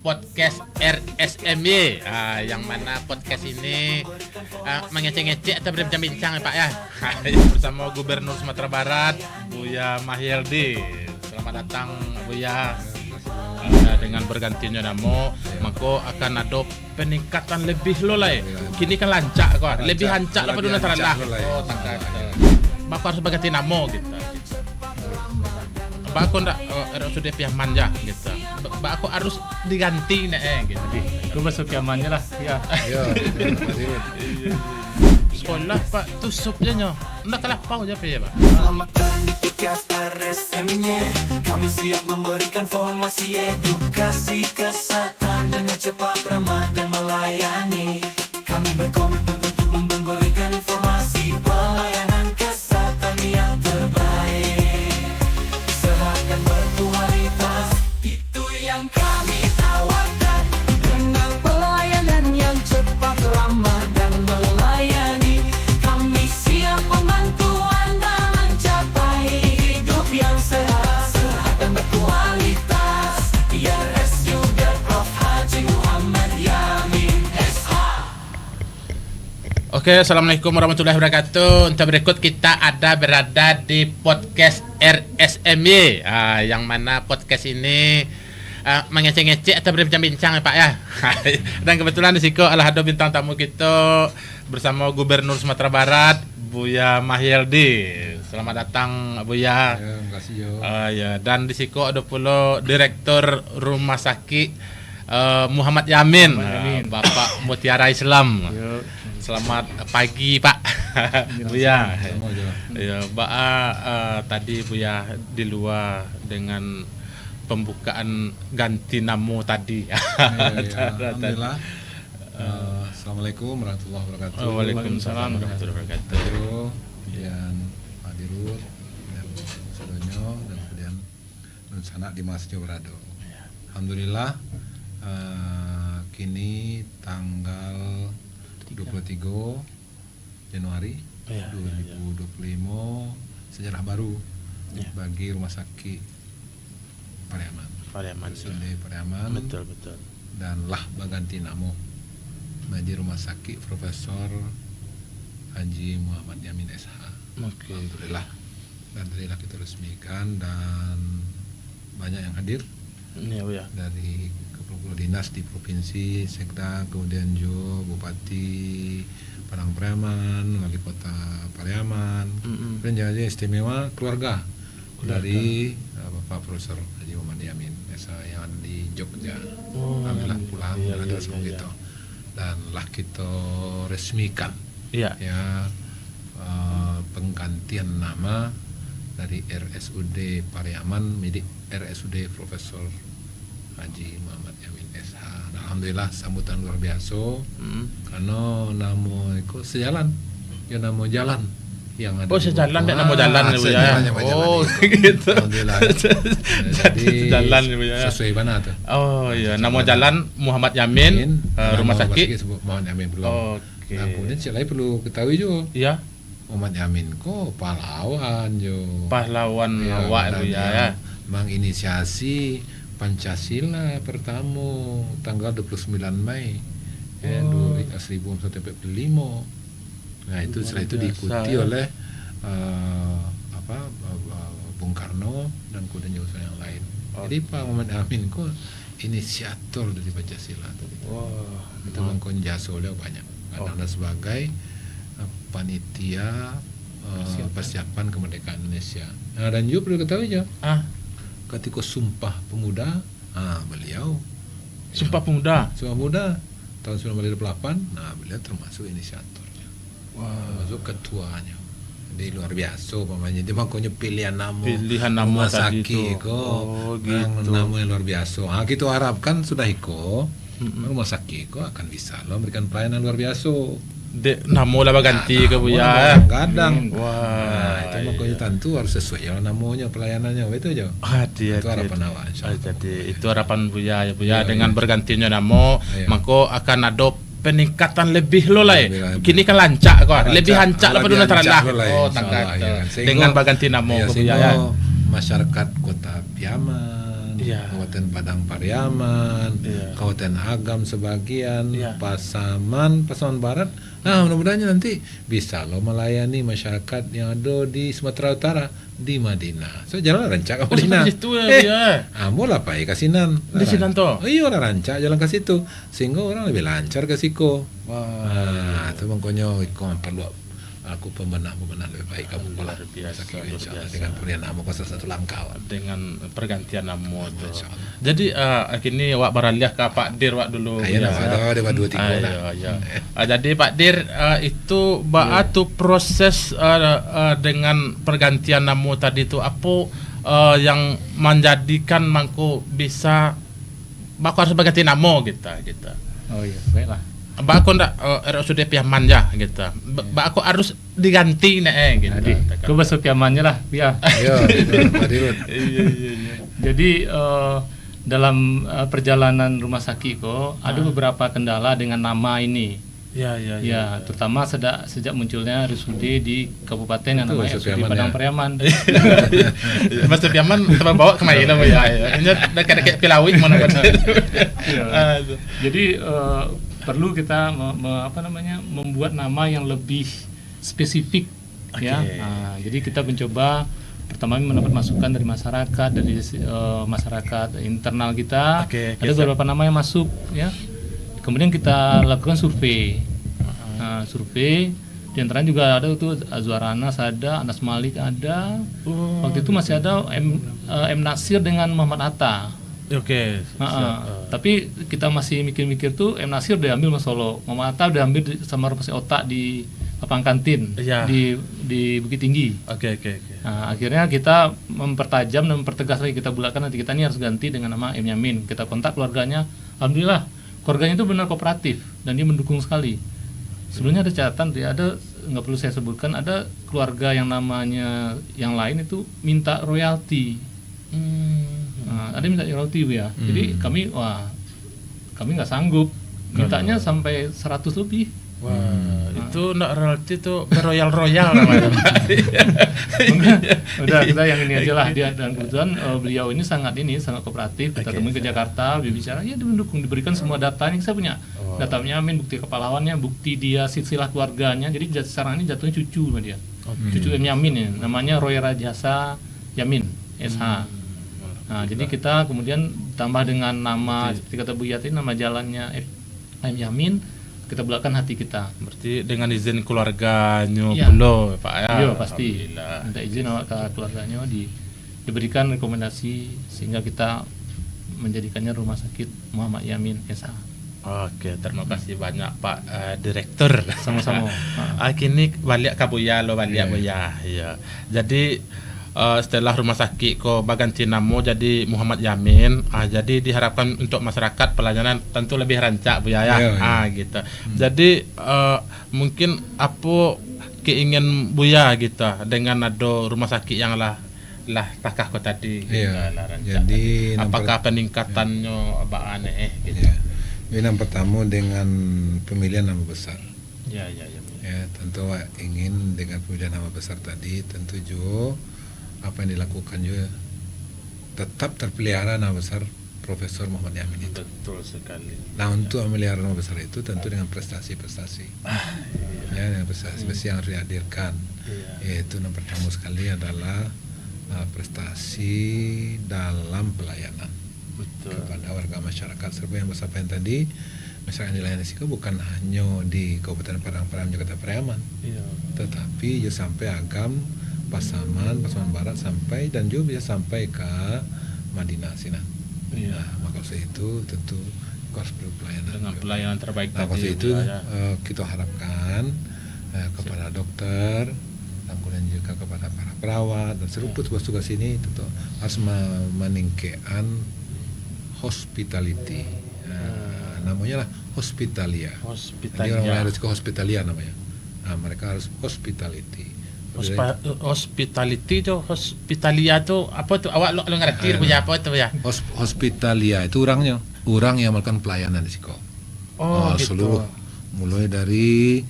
podcast RSMY, yang mana podcast ini mengecek-ngecek atau berbincang-bincang ya Pak ya, bersama Gubernur Sumatera Barat Buya Mahyildi. Selamat datang Buya. Dengan bergantinya nama, maka akan ada peningkatan lebih lo lah. Kini kan lancak kok, lebih hancak daripada dulu terlah. Oh, tangkat. Bapak harus berganti nama gitu. Bapak aku ndak RSUD pihak manja gitu. Bapak aku harus diganti nih gitu. Aku masuk amannya lah. Ya. Sekolah Pak tusupnya nyo. Ndak kalah pau aja ya Pak. Selamatkan di podcast RSM-nya. Kami siap memberikan informasi edukasi kesehatan dengan cepat, ramah dan melayani. Kami berkomitmen untuk memberikan informasi pelayanan kesehatan yang terbaik. Sehat dan berkualitas, itu yang kami tawarkan. Dengan pelayanan yang cepat, ramah dan melayani. Kami siap membantu Anda mencapai hidup yang sehat dan berkualitas. RSUD Prof. Haji Muhammad Yamin SH. Oke, assalamualaikum warahmatullahi wabarakatuh. Untuk berikut kita berada di podcast RSMY, yang mana podcast ini mengecek-ngecek atau berbincang-bincang ya Pak ya. Dan kebetulan di situ ada bintang tamu kita bersama Gubernur Sumatera Barat Buya Mahyildi. Selamat datang Buya. Ya, makasih Jo. Ya, dan di situ ada pula Direktur Rumah Sakit Muhammad Yamin, Bapak Mutiara Islam. Selamat pagi Pak. Buya. Ya, Mbak tadi Buya di luar dengan pembukaan ganti nama tadi. Alhamdulillah. Assalamualaikum warahmatullahi wabarakatuh. Waalaikumsalam warahmatullahi wabarakatuh. Kemudian Pak Dirut dan Sodonyo dan kemudian Nun Sanak Dimas Jobrado. Alhamdulillah, kini tanggal 23 Januari 2025, sejarah baru bagi Rumah Sakit Pariaman. RSUD Pariaman. Betul. Dan lah berganti nama menjadi Rumah Sakit Profesor Haji Muhammad Yamin SH. Oke. Alhamdulillah. Dan tadilah kita resmikan dan banyak yang hadir Iya Buya. dari kepala dinas di provinsi, Sekda, kemudian juga Bupati Padang Pariaman, Wali Kota Pariaman, dan jadi istimewa keluarga dari Bapak Profesor Haji Muhammad Yamin SH yang ada di Jogja. Alhamdulillah pulang ada semua gitu. Dan lah kita resmikan Iya. ya penggantian nama dari RSUD Pariaman menjadi RSUD Profesor Haji Muhammad Yamin SH. Dan alhamdulillah sambutan luar biasa karena nama itu sejalan ya, nama jalan yang ada. Oh, sejalan dan nama jalan ya Buya. Oh, gitu. Alhamdulillah. Jadi Sejalan ya Buya. sesuai mana tuh? Oh iya, nama jalan Muhammad Yamin, Rumah Sakit. Muhammad Yamin belum. Oke. Nah, kemudian selain perlu ketahui juga Iya, Muhammad Yamin kok pahlawan jo. pahlawan awak itu ya. Menginisiasi Pancasila pertama tanggal 29 Mei 1945. Nah, itu setelah itu diikuti oleh Bung Karno dan kemudian juga yang lain. Jadi Pak Muhammad Yamin kok inisiator dari Pancasila tadi. Itu mengkon jasa beliau banyak. Karena sebagai panitia persiapan kemerdekaan Indonesia. Nah, dan juga perlu ketahui ya, ketika Sumpah Pemuda, beliau Sumpah Pemuda. Sumpah Pemuda tahun 1928, nah beliau termasuk inisiatornya, termasuk ketuanya. Jadi luar biasa pamanya. Dia makanya pilihan nama Rumah tadi Sakit itu. gitu. Namanya luar biasa. Kita harapkan sudah Rumah Sakit akan bisa memberikan pelayanan luar biasa. Nama lah berganti ke Buya. Kadang. Wah, Itu makanya tentu harus sesuai ya namanya, pelayanannya itu aja. Itu harapan awak, insyaallah. Jadi itu harapan Buya ya Buya, dengan bergantinya nama, maka akan ada peningkatan lebih lo lah. Kini kan lancak kok, lebih hancak daripada dulu terlah. Oh, tangkat. Dengan berganti nama ke Buya ya. Masyarakat Kota Piaman, Iya. Kabupaten Padang Pariaman, Iya. Kabupaten Agam sebagian, Iya. Pasaman Barat. Nah, mudah-mudahan nanti bisa lo melayani masyarakat yang ada di Sumatera Utara di Madinah. So jalan rancak ke Oh, Madinah. seperti itu ya. Mula pak kasinan. Di sinan toh? Oh iya orang rancak jalan ke situ sehingga orang lebih lancar ke situ. Wah. Itu makanya iko perlu aku pembenah lebih baik kamu pola Luar biasa, Insya luar Allah, biasa. dengan pemberian nama ke salah satu langkah. Dengan pergantian nama tuh. Masya Allah. Jadi kini wak baraliah ke Pak Dir wak dulu. Ayo ya. ada dewa 2-3 lah. Ayo. Jadi Pak Dir itu tuh proses dengan pergantian nama tadi itu apa yang menjadikan mangku bisa baku harus berganti nama gitu. Oh iya, baiklah. Baku ndak RSUD Piaman ya gitu. Baku harus diganti gitu. Jadi, gue masuk amannya lah, ya. Ayo, Pak Dirut. Iya. Jadi dalam perjalanan rumah sakit kok ada beberapa kendala dengan nama ini. Ya. Ya, terutama sejak munculnya RSUD di kabupaten yang Itu namanya RSUD RSUD Piaman, Padang ya. Pariaman. Mas Piaman terbawa kemana nama ya? Ini dekat Pilawi mana Ya. Jadi perlu kita membuat nama yang lebih spesifik, ya. Oke. Nah, jadi kita mencoba pertama mendapat masukan dari masyarakat, dari masyarakat internal kita. Oke, Ada beberapa nama yang masuk, ya. Kemudian kita lakukan survei. Nah, survei di antaranya juga ada tuh Azwar Anas ada, Anas Malik ada. Waktu itu masih ada M Nasir dengan Muhammad Atta. Oke. Tapi kita masih mikir-mikir tuh M Nasir udah ambil Mas Solo, Muhammad Atta udah ambil sama Rumah Sakit Otak di lapang kantin Iya. di Bukit Tinggi. Oke. Nah, akhirnya kita mempertajam dan mempertegas lagi, kita bulatkan nanti kita ini harus ganti dengan nama M Yamin. Kita kontak keluarganya, alhamdulillah keluarganya itu benar kooperatif dan dia mendukung sekali. Sebelumnya ada catatan, ada nggak perlu saya sebutkan, ada keluarga yang namanya yang lain itu minta royalti. Nah, ada minta royalti Bu ya. Jadi kami nggak sanggup, mintanya sampai 100 lebih. Wah, itu nak royalti itu royal namanya. Udah kita yang ini aja lah dia, dan kebetulan beliau ini sangat kooperatif. Kita temuin ke Jakarta, dia bicara ya dia mendukung, diberikan semua datanya. Saya punya datanya Amin, bukti kepalawannya, bukti dia silsilah keluarganya. Jadi sekarang ini jatuhnya cucu sama dia. Cucu Yamin ya, namanya Roy Rajasa Yamin SH. Nah, jadi kita kemudian tambah dengan nama seperti kata Bu Yati, nama jalannya M Yamin, kita belakang hati kita. Berarti dengan izin keluarganya Iya. pula Pak ya. Iya pasti. Alhamdulillah. Minta izin ke keluarganya diberikan rekomendasi sehingga kita menjadikannya Rumah Sakit Muhammad Yamin SH. Oke, terima kasih banyak Pak Direktur. Sama-sama. Kini balik ke Buya lo balik Buya. Iya. Jadi setelah rumah sakit ko baganti nama jadi Muhammad Yamin, jadi diharapkan untuk masyarakat pelayanan tentu lebih rancak Bu ya. Iya. Gitu. Jadi mungkin apa keingin Buya gitu dengan ada rumah sakit yang lah takah ko tadi. Iya. Lah rancak. Jadi apakah peningkatannya aneh gitu. Ya. Yang pertama dengan pemilihan nama besar. Ya. Ya, tentu ingin dengan pemilihan nama besar tadi tentu juga apa yang dilakukan juga tetap terpelihara nama besar Profesor Muhammad Yamin itu. Betul sekali. Nah, untuk memelihara nama besar itu tentu dengan prestasi-prestasi. Ya, dengan prestasi yang harus dihadirkan. Yaitu yang pertama sekali adalah prestasi dalam pelayanan. Betul. Kepada warga masyarakat serba yang bersampaian tadi, masyarakat yang dilayani Siko bukan hanya di Kabupaten Padang Pariaman Jakarta Pariaman, Iya. tetapi juga sampai Agam, Pasaman Barat sampai dan juga bisa sampai ke Madinah Sinan. Iya. Nah, maka itu tentu harus berpelayanan. Dengan pelayanan terbaik Nah, tadi. waktu itu Bu, ya. kita harapkan kepada dokter dan kemudian juga kepada para perawat dan seluruh tugas-tugas ini tentu harus meningkatkan hospitality. Namanya lah hospitalia. Jadi Hospitalia. orang harus ke hospitalia namanya. Nah, mereka harus hospitality. Hospitality tuh, hospitalia tuh apa tuh? Awak lo ngerti punya apa tuh ya? Hospitalia itu orang yang melakukan pelayanan di Siko. Oh, gitu. Seluruh mulai dari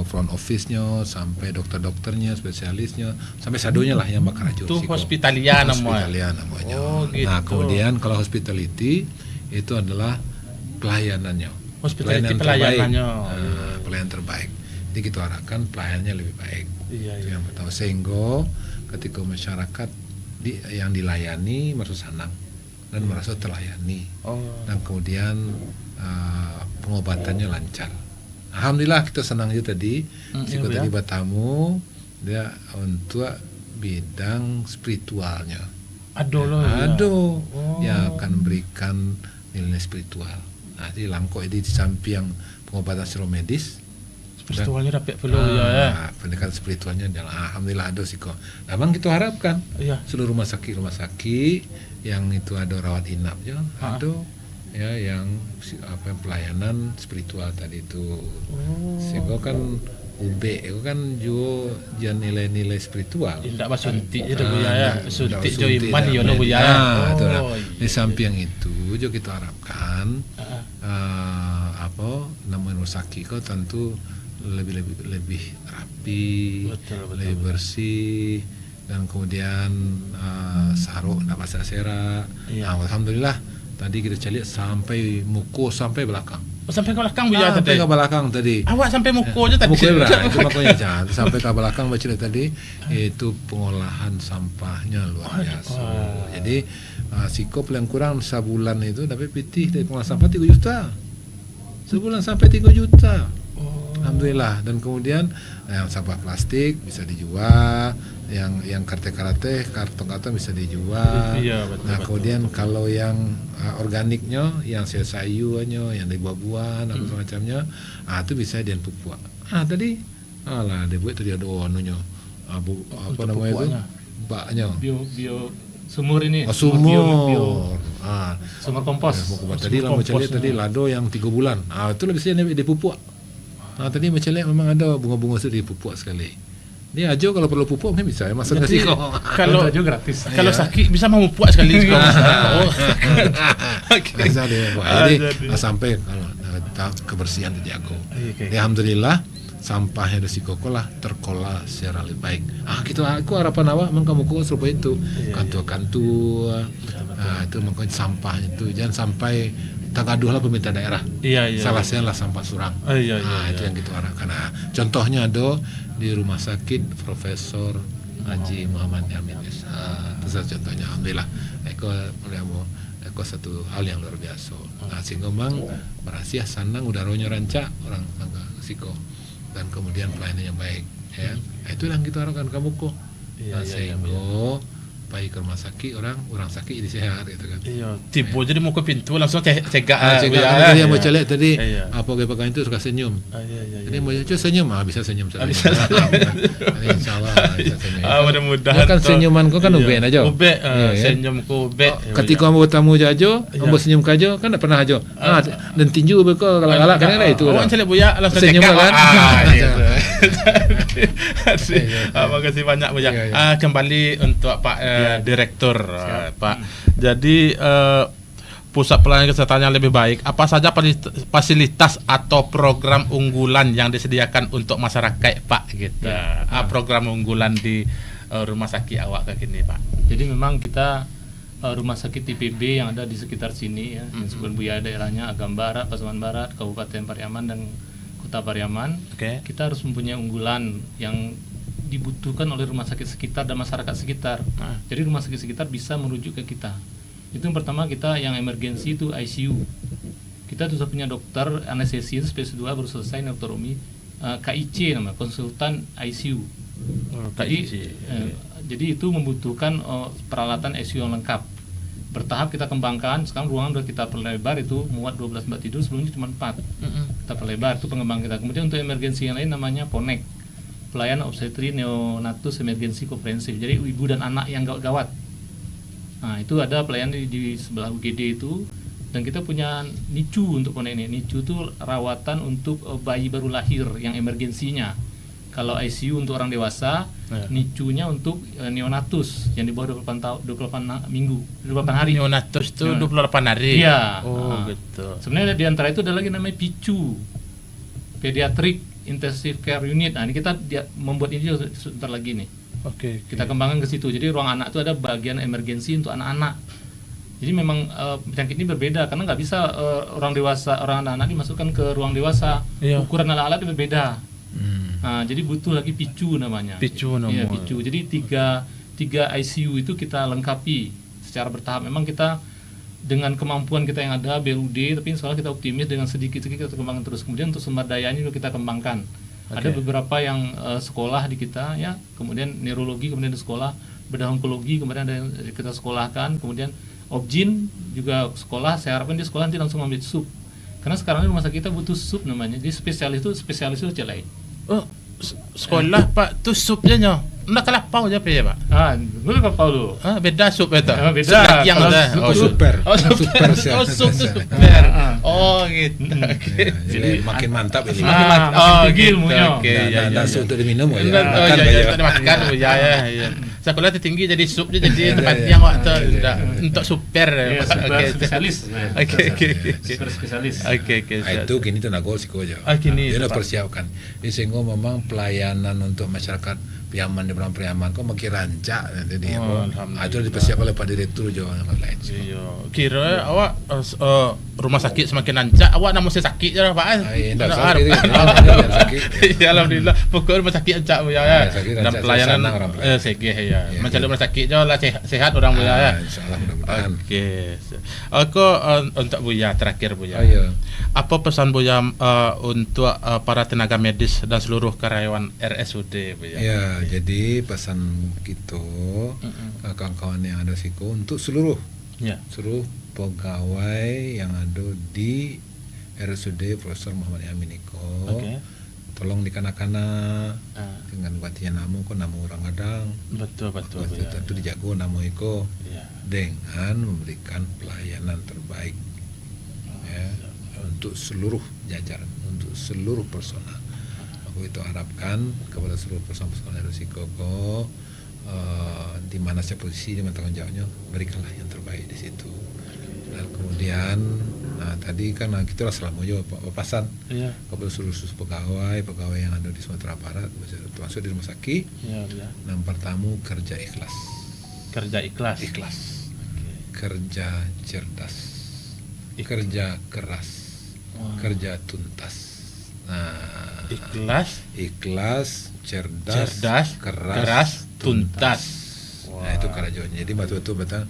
front office-nya sampai dokter-dokternya, spesialisnya, sampai sadonya lah yang bakal aja. Itu hospitalia namanya. Hospitalia namanya. Oh, gitu. Nah, kemudian kalau hospitality itu adalah pelayanannya. Hospitality terbaik. pelayanannya. Pelayanan terbaik. Jadi kita harapkan pelayanannya lebih baik. Iya, Itu iya. yang pertama, sehingga ketika masyarakat yang dilayani merasa senang dan merasa terlayani, Oh. dan kemudian pengobatannya lancar. Alhamdulillah kita senang aja tadi Iya, tadi Bu, ya. bertamu dia untuk bidang spiritualnya. Aduh loh. ya. Aduh, Oh. yang akan memberikan nilai spiritual. Nah, di langkau ini di samping pengobatan secara medis, Spiritualnya dapat perlu ya. pendekatan spiritualnya adalah alhamdulillah ada sih kok. Memang kita harapkan Iya. seluruh rumah sakit yang itu ada rawat inap ya, ada ya yang pelayanan spiritual tadi itu. Sehingga kan ube itu kan juga jangan nilai-nilai spiritual. Tidak basuntik je Bu ya. Suntik Suntik jo iman dan yo no Bu ya. medis. Itu lah. Oh, Di samping itu juga kita harapkan namanya rumah sakit kau tentu lebih rapi, Betul, lebih bersih, dan kemudian saruk tidak basah serak. Iya. Nah, alhamdulillah tadi kita cari sampai muko sampai belakang. Oh, sampai ke belakang Bu ya Sampai tadi. ke belakang tadi. Awak sampai muko aja tadi. Bukan berat, itu makanya jangan sampai ke belakang baca tadi itu pengolahan sampahnya luar biasa. Jadi sikop yang kurang sebulan itu dapat pitih dari pengolahan sampah 3 juta. Sebulan sampai 3 juta. Alhamdulillah. Dan kemudian yang sampah plastik bisa dijual, yang karton bisa dijual. Iya, betul, Nah, betul. kemudian kalau yang organiknya, yang sayurnya, yang dari buah-buahan atau semacamnya, itu bisa dian pupuk. Tadi dia buat tadi ada anunya. Apa Untuk namanya itu? pupuknya. Baknya. Bio sumur ini. Sumur. Sumur kompos. Tadi lah macam kompos, tadi lado yang 3 bulan. Itu lebih saya dipupuk. Tadi macam memang ada bunga-bunga itu dipupuk sekali. Dia aja kalau perlu pupuk mungkin bisa ya masuk ke Jadi, siko. kalau aja gratis. kalau Iya. sakit bisa memupuk sekali. Oh. Bisa deh. Jadi Jadi. sampai kalau kebersihan terjaga. Oke. Ya, alhamdulillah sampahnya dari Sikoko lah terkelola secara lebih baik. Aku harapan awak memang kamu kok supaya itu kantor-kantor. Itu makanya sampahnya itu jangan sampai tagaduh lah pemerintah daerah. Iya. Salah saya lah sampah surang. Iya. Itu yang kita harapkan. Contohnya ada di rumah sakit Profesor Haji Muhammad Yamin. Itu salah contohnya. Alhamdulillah. Itu satu hal yang luar biasa. Sehingga memang berhasil sanang udaranya rancak orang Siko, dan kemudian pelayanan yang baik. Ya. Itu yang kita harapkan kamu kok. Iya, Sehingga baik ke rumah sakit orang sakit jadi sehat gitu kan. Iya, tipu jadi mau ke pintu langsung cegak. Tadi yang mau celek tadi Iya. apa pakai itu suka senyum. Iya. Jadi mau cuy senyum, bisa senyum sekali. Bisa Insyaallah bisa senyum. Mudah-mudahan. Ya kan senyuman kau kan ube aja. Ube, Iya, kan? senyum ku ube. Ketika kamu bertamu jajo, kamu senyum kajo, kan tak pernah ajo. Dan tinju ube kau galak-galak kan ada itu. Awak celek buya langsung Senyum cegak. kan? Terima kasih banyak Buya. Iya. Kembali untuk Pak Direktur, Pak. Jadi pusat pelayanan kesehatan yang lebih baik, apa saja fasilitas atau program unggulan yang disediakan untuk masyarakat Pak gitu. Program unggulan di rumah sakit awak kayak gini Pak. Jadi memang kita rumah sakit IPB yang ada di sekitar sini ya, yang sebelum Buya daerahnya Agam Barat, Pasaman Barat, Kabupaten Pariaman dan Kota Pariaman. Oke. Kita harus mempunyai unggulan yang dibutuhkan oleh rumah sakit sekitar dan masyarakat sekitar. Jadi rumah sakit sekitar bisa merujuk ke kita. Itu yang pertama, kita yang emergensi itu ICU. Kita sudah punya dokter anestesi spesialis 2 baru selesai Dr. Umi, KIC namanya, konsultan ICU. Jadi itu membutuhkan peralatan ICU yang lengkap. Bertahap kita kembangkan. Sekarang ruangan sudah kita perlebar, itu muat 12 tempat tidur, sebelumnya cuma 4. Kita perlebar, itu pengembangan kita. Kemudian untuk emergensi yang lain namanya PONEK, pelayanan obstetri neonatus emergensi komprehensif. Jadi ibu dan anak yang gawat. Nah, itu ada pelayanan di sebelah UGD itu. Dan kita punya NICU untuk PONEK ini. NICU itu rawatan untuk bayi baru lahir yang emergensinya. Kalau ICU untuk orang dewasa, NICU-nya untuk neonatus yang di bawah 28 minggu, 28 hari. Neonatus itu 28 hari. Iya. Oh, gitu. Sebenarnya di antara itu ada lagi namanya PICU, pediatrik intensive care unit. Nah, ini kita membuat ini juga sebentar lagi nih. Oke. Kita kembangkan ke situ. Jadi ruang anak itu ada bagian emergensi untuk anak-anak. Jadi memang penyakit ini berbeda karena nggak bisa orang anak-anak dimasukkan ke ruang dewasa. Iya. Ukuran alat-alat itu berbeda. Nah, jadi butuh lagi PICU namanya. PICU Iya, namanya. PICU. Jadi tiga ICU itu kita lengkapi secara bertahap. Memang kita dengan kemampuan kita yang ada BUD, tapi insya Allah kita optimis dengan sedikit-sedikit kita kembangkan terus. Kemudian untuk sumber dayanya juga kita kembangkan. Ada beberapa yang sekolah di kita ya, kemudian neurologi, kemudian di sekolah, bedah onkologi, kemudian ada yang kita sekolahkan, kemudian Objin juga sekolah. Saya harapkan di sekolah nanti langsung ambil sup. Karena sekarang ini rumah sakit kita butuh sup namanya. Jadi spesialis itu celai. Oh, sekolah Pak tuh supnya nyo. Nggak kalah pau aja ya Pak. Dulu ke Paulo. Beda sup itu. Beda. Sup lagi yang Kalau ada. sup- Oh, super. Oh, super. Super, Oh, sup siap. super. Oh, gitu. Oke. Ya, jadi makin mantap ini. Makin mantap. makin Oh, tinggi gitu. ilmunya. Oke, ya, ya. Dan untuk diminum ya. Enggak, oh Makan iya, aja. iya, makan ya. Sekolah tinggi jadi supnya jadi tempat iya, yang waktu iya. untuk super. Iya, Oke. spesialis. Oke. Super spesialis. Oke. Itu kini itu nagol siko aja. Kini Dia udah Pak. persiapkan. Jadi sehingga memang pelayanan untuk masyarakat Priaman di Pulau Priaman kok makin rancak nanti dia. Alhamdulillah. Itu dipersiapkan oleh Pak Direktur Jawa yang lain. Iya. Kira awak rumah sakit semakin lancak, awak nak mesti sakit je lah Pak. Enggak Benar. sakit. Ya alhamdulillah. Pokok rumah sakit lancak Bu ya. Ya, sakit Dan lancak, pelayanan senang orang pelayan. segeh ya. Ya, Macam ya. rumah sakit je lah sehat orang Bu ya. Insyaallah mudah-mudahan. Oke. Aku untuk Buya terakhir Buya. Oh, iya. Apa pesan Buya untuk para tenaga medis dan seluruh karyawan RSUD Buya? Ya, jadi pesan kita kawan-kawan yang ada siko untuk seluruh Ya. pegawai yang ada di RSUD Profesor Muhammad Yamin Iko. Oke. Tolong dikanak-kanak dengan batinya namu kok namu orang kadang. Betul Waktu Buya. tentu dijago namu Iko Ya. dengan memberikan pelayanan terbaik ya, untuk seluruh jajaran, untuk seluruh personal. Aku itu harapkan kepada seluruh personal risiko kok di mana saya posisi, di mana tanggung jawabnya, berikanlah yang terbaik di situ. Dan kemudian tadi kan kita selama juga papasan Iya. kepada seluruh pegawai yang ada di Sumatera Barat, termasuk di rumah sakit. Iya. Yang pertama kerja ikhlas, Kerja ikhlas. kerja cerdas, kerja keras, kerja tuntas. Nah, ikhlas, cerdas, keras, tuntas. Nah, itu kerajaannya. Jadi betul-betul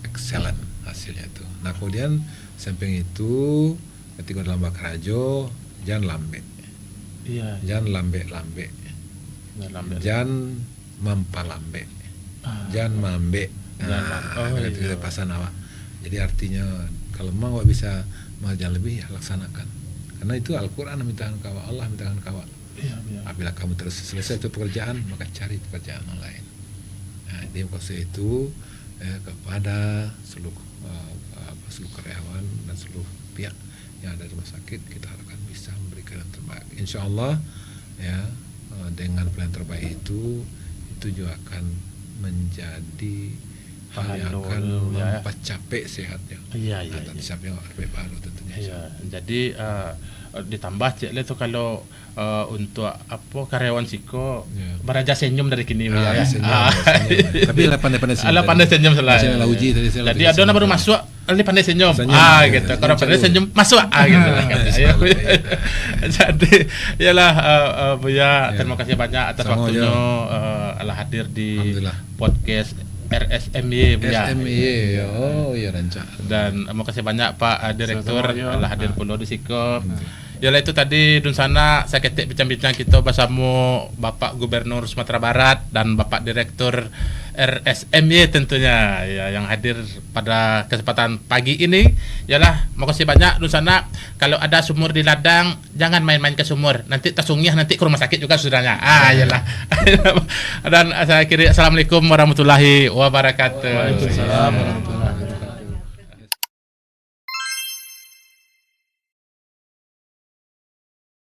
excellent hasilnya itu. Nah, kemudian samping itu ketika dalam bakarajo jangan lambe. Iya. Jangan lambe-lambe. Jangan mampalambe. Jangan mambe. Itu kita pasan awak. Jadi artinya kalau memang awak bisa mengajar lebih ya laksanakan. Karena itu Al-Quran mintakan kawal, Allah mintakan kawal. Iya. Apabila kamu terus selesai itu pekerjaan, maka cari pekerjaan yang lain. Nah, di maksud itu kepada seluruh karyawan dan seluruh pihak yang ada di rumah sakit, kita harapkan bisa memberikan yang terbaik. Insya Allah ya, dengan pelayanan terbaik itu juga akan menjadi hal yang akan mempercapai sehatnya. Iya. Dan siapa yang lebih baru tentunya. Iya. Jadi ditambah cek itu kalau untuk apa karyawan Siko beraja senyum dari kini ya. Senyum. Tapi pandai-pandai senyum. Ala pandai senyum selain. Saya uji tadi saya. Jadi ada baru masuk, ali pandai senyum. Gitu. Kalau pandai senyum masuk gitu. Jadi ialah Buya, terima kasih banyak atas waktunya hadir di podcast RSMY Buya. RSMY. Oh iya rancak. Dan terima kasih banyak Pak Direktur telah hadir pula di Siko. Yalah itu tadi dun sana saya ketik bincang-bincang kita bersama Bapak Gubernur Sumatera Barat dan Bapak Direktur RSMY tentunya ya, yang hadir pada kesempatan pagi ini. Yalah, makasih banyak dun sana. Kalau ada sumur di ladang jangan main-main ke sumur. Nanti tersungiah nanti ke rumah sakit juga sudahnya. Yalah. Dan saya kira assalamualaikum warahmatullahi wabarakatuh. Waalaikumsalam warahmatullahi